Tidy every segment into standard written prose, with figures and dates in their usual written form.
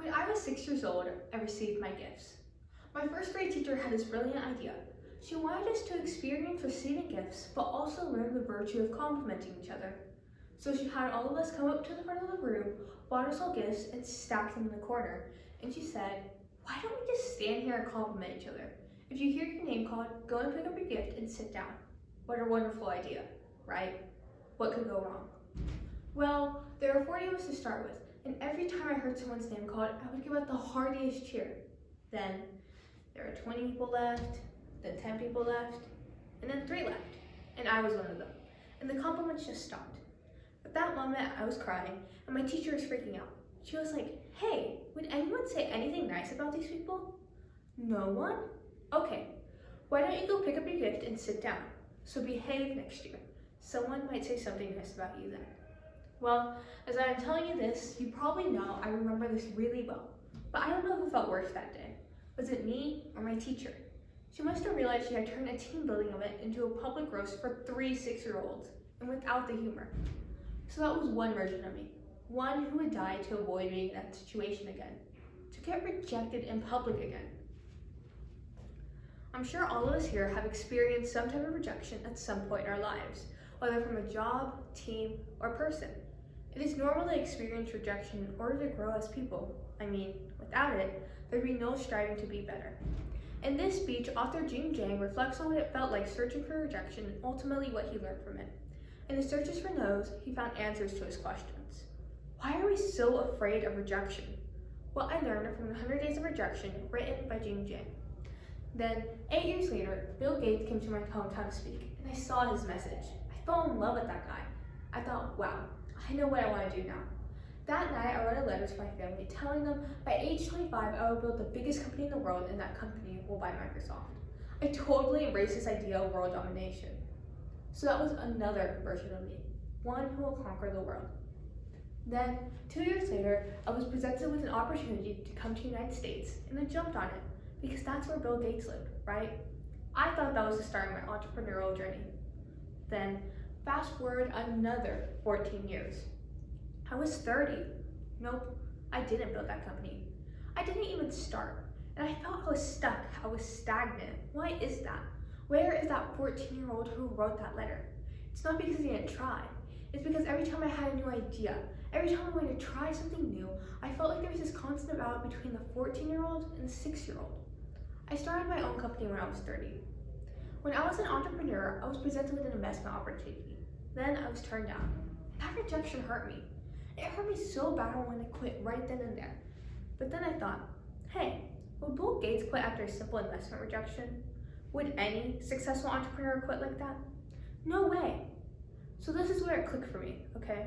When I was 6 years old, I received my gifts. My first grade teacher had this brilliant idea. She wanted us to experience receiving gifts, but also learn the virtue of complimenting each other. So she had all of us come up to the front of the room, bought us all gifts, and stacked them in the corner. And she said, "Why don't we just stand here and compliment each other? If you hear your name called, go and pick up your gift and sit down." What a wonderful idea, right? What could go wrong? Well, there were 40 of us to start with, and every time I heard someone's name called, I would give out the heartiest cheer. Then there were 20 people left, then 10 people left, and then 3 left, and I was one of them. And the compliments just stopped. At that moment, I was crying, and my teacher was freaking out. She was like, "Hey, would anyone say anything nice about these people?" No one? Okay, why don't you go pick up your gift and sit down? So behave next year. Someone might say something nice about you then. Well, as I am telling you this, you probably know I remember this really well, but I don't know who felt worse that day. Was it me or my teacher? She must have realized she had turned a team building event into a public roast for 3 6-year-olds, and without the humor. So that was one version of me, one who would die to avoid being in that situation again, to get rejected in public again. I'm sure all of us here have experienced some type of rejection at some point in our lives, whether from a job, team, or person. It is normal to experience rejection in order to grow as people. I mean, without it, there'd be no striving to be better. In this speech, author Ximena reflects on what it felt like searching for rejection and ultimately what he learned from it. In his searches for no's, he found answers to his questions. Why are we so afraid of rejection? Well, I learned from 100 Days of Rejection, written by Ximena. Then, 8 years later, Bill Gates came to my hometown to speak, and I saw his message. I fell in love with that guy. I thought, wow, I know what I want to do now. That night, I wrote a letter to my family telling them by age 25, I would build the biggest company in the world, and that company will buy Microsoft. I totally embraced this idea of world domination. So that was another version of me, one who will conquer the world. Then, 2 years later, I was presented with an opportunity to come to the United States, and I jumped on it, because that's where Bill Gates lived, right? I thought that was the start of my entrepreneurial journey. Then, fast forward another 14 years. I was 30. Nope, I didn't build that company. I didn't even start, and I felt I was stuck, I was stagnant. Why is that? Where is that 14-year-old who wrote that letter? It's not because he didn't try. It's because every time I had a new idea, every time I wanted to try something new, I felt like there was this constant battle between the 14-year-old and the 6-year-old. I started my own company when I was 30. When I was an entrepreneur, I was presented with an investment opportunity. Then I was turned down. That rejection hurt me. It hurt me so bad I wanted to quit right then and there. But then I thought, hey, would Bill Gates quit after a simple investment rejection? Would any successful entrepreneur quit like that? No way. So this is where it clicked for me, okay?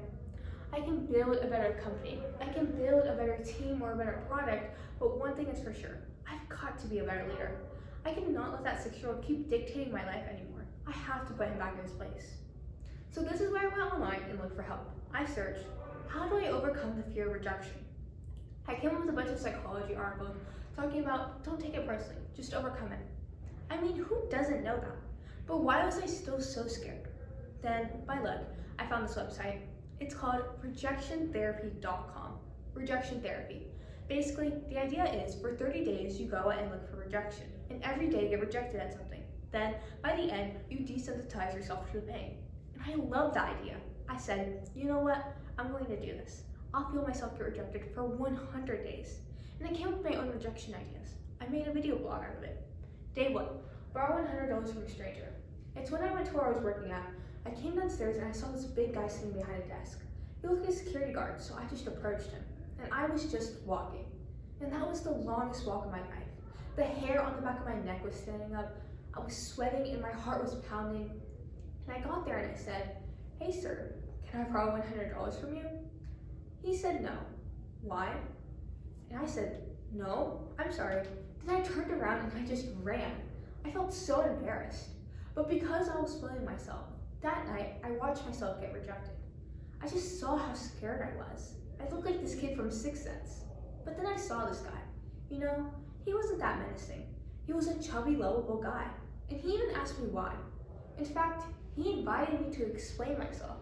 I can build a better company. I can build a better team or a better product, but one thing is for sure, I've got to be a better leader. I cannot let that 6-year-old keep dictating my life anymore. I have to put him back in his place. So this is where I went online and looked for help. I searched, how do I overcome the fear of rejection? I came up with a bunch of psychology articles talking about don't take it personally, just overcome it. I mean, who doesn't know that? But why was I still so scared? Then, by luck, I found this website. It's called rejectiontherapy.com. Rejection therapy. Basically, the idea is for 30 days you go out and look for rejection, and every day you get rejected at something. Then, by the end, you desensitize yourself to the pain. And I love that idea. I said, you know what? I'm going to do this. I'll feel myself get rejected for 100 days. And I came up with my own rejection ideas. I made a video blog out of it. Day 1, borrow $100 from a stranger. It's when I went to where I was working at. I came downstairs and I saw this big guy sitting behind a desk. He looked like a security guard, so I just approached him. And I was just walking. And that was the longest walk of my life. The hair on the back of my neck was standing up. I was sweating and my heart was pounding. And I got there and I said, "Hey sir, can I borrow $100 from you?" He said no. Why? And I said, "No, I'm sorry." Then I turned around and I just ran. I felt so embarrassed. But because I was feeling myself, that night I watched myself get rejected. I just saw how scared I was. I looked like this kid from Sixth Sense. But then I saw this guy. You know, he wasn't that menacing. He was a chubby, lovable guy. And he even asked me why. In fact, he invited me to explain myself.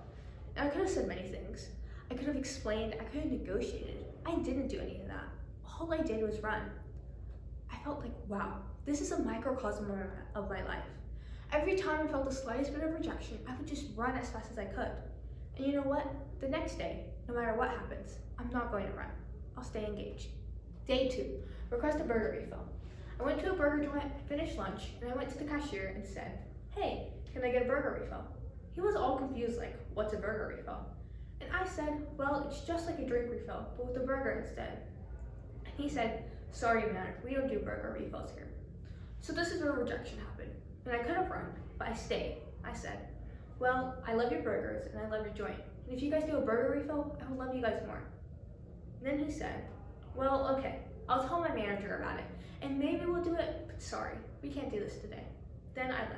And I could have said many things. I could have explained, I could have negotiated. I didn't do any of that. all I did was run. I felt like, wow, this is a microcosm of my life. Every time I felt the slightest bit of rejection, I would just run as fast as I could. And you know what? The next day, no matter what happens, I'm not going to run. I'll stay engaged. Day 2, request a burger refill. I went to a burger joint, finished lunch, and I went to the cashier and said, hey, can I get a burger refill? He was all confused, like, what's a burger refill? And I said, well, it's just like a drink refill, but with a burger instead. And he said, sorry man, we don't do burger refills here. So this is where rejection happened. And I could have run, but I stayed. I said, well, I love your burgers and I love your joint. And if you guys do a burger refill, I would love you guys more. And then he said, well, okay, I'll tell my manager about it. And maybe we'll do it, but sorry, we can't do this today. Then I left.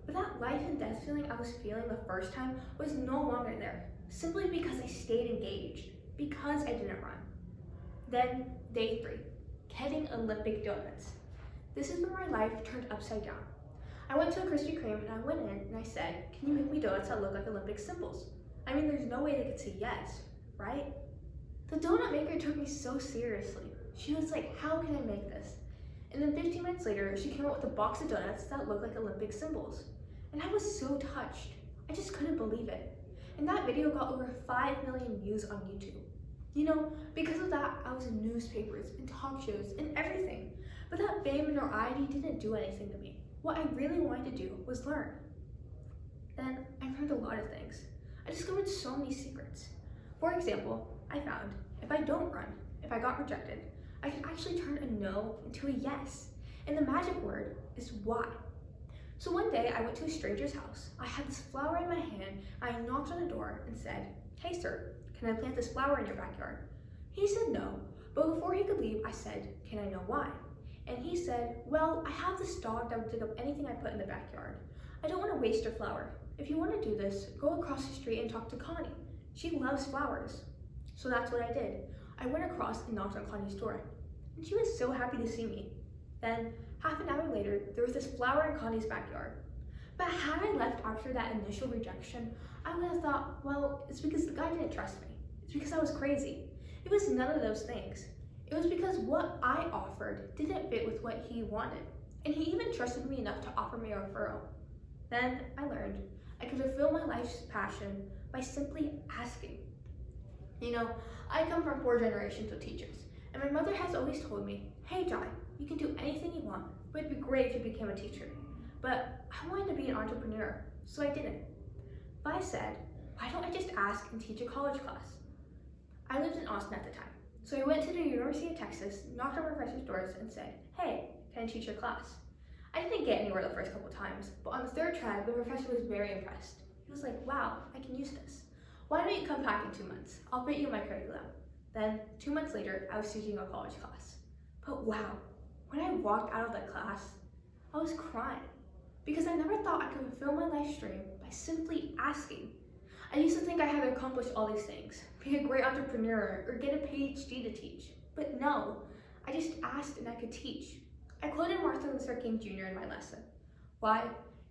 But that life and death feeling I was feeling the first time was no longer there, simply because I stayed engaged, because I didn't run. Then, day 3, getting Olympic donuts. This is where my life turned upside down. I went to a Krispy Kreme and I went in and I said, can you make me donuts that look like Olympic symbols? I mean, there's no way they could say yes, right? The donut maker took me so seriously. She was like, how can I make this? And then 15 minutes later, she came out with a box of donuts that looked like Olympic symbols. And I was so touched. I just couldn't believe it. And that video got over 5 million views on YouTube. You know, because of that, I was in newspapers and talk shows and everything. But that fame and notoriety didn't do anything to me. What I really wanted to do was learn. Then I learned a lot of things. I discovered so many secrets. For example, I found if I don't run, if I got rejected, I can actually turn a no into a yes. And the magic word is why. So one day I went to a stranger's house. I had this flower in my hand. I knocked on the door and said, hey sir, can I plant this flower in your backyard? He said no, but before he could leave, I said, can I know why? And he said, well, I have this dog that would dig up anything I put in the backyard. I don't want to waste your flower. If you want to do this, go across the street and talk to Connie. She loves flowers. So that's what I did. I went across and knocked on Connie's door. And she was so happy to see me. Then, half an hour later, there was this flower in Connie's backyard. But had I left after that initial rejection, I would have thought, well, it's because the guy didn't trust me. It's because I was crazy. It was none of those things. It was because what I offered didn't fit with what he wanted. And he even trusted me enough to offer me a referral. Then I learned I could fulfill my life's passion by simply asking. You know, I come from 4 generations of teachers, and my mother has always told me, hey Jai, you can do anything you want, but it'd be great if you became a teacher. But I wanted to be an entrepreneur, so I didn't. But I said, why don't I just ask and teach a college class? I lived in Austin at the time, so I went to the University of Texas, knocked on professors' doors, and said, hey, can I teach your class? I didn't get anywhere the first couple times, but on the 3rd try, the professor was very impressed. He was like, wow, I can use this. Why don't you come back in 2 months? I'll fit you in my curriculum. Then, 2 months later, I was teaching a college class. But wow, when I walked out of that class, I was crying because I never thought I could fulfill my life's dream by simply asking. I used to think I had to accomplish all these things, be a great entrepreneur, or get a PhD to teach. But no, I just asked and I could teach. I quoted Martin Luther King Jr. in my lesson. Why?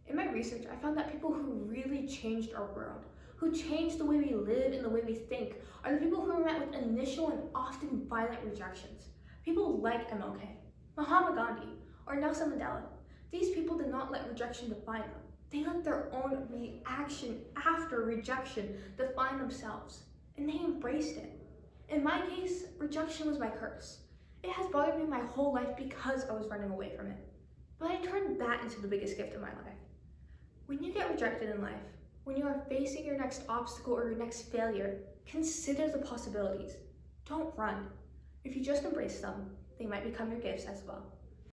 In my research, I found that people who really changed our world, who changed the way we live and the way we think, are the people who were met with initial and often violent rejections. People like MLK, Muhammad Gandhi, or Nelson Mandela. These people did not let rejection define them. They let their own reaction after rejection define themselves, and they embraced it. In my case, rejection was my curse. It has bothered me my whole life because I was running away from it. But I turned that into the biggest gift of my life. When you get rejected in life, when you are facing your next obstacle or your next failure, consider the possibilities. Don't run. If you just embrace them, they might become your gifts as well.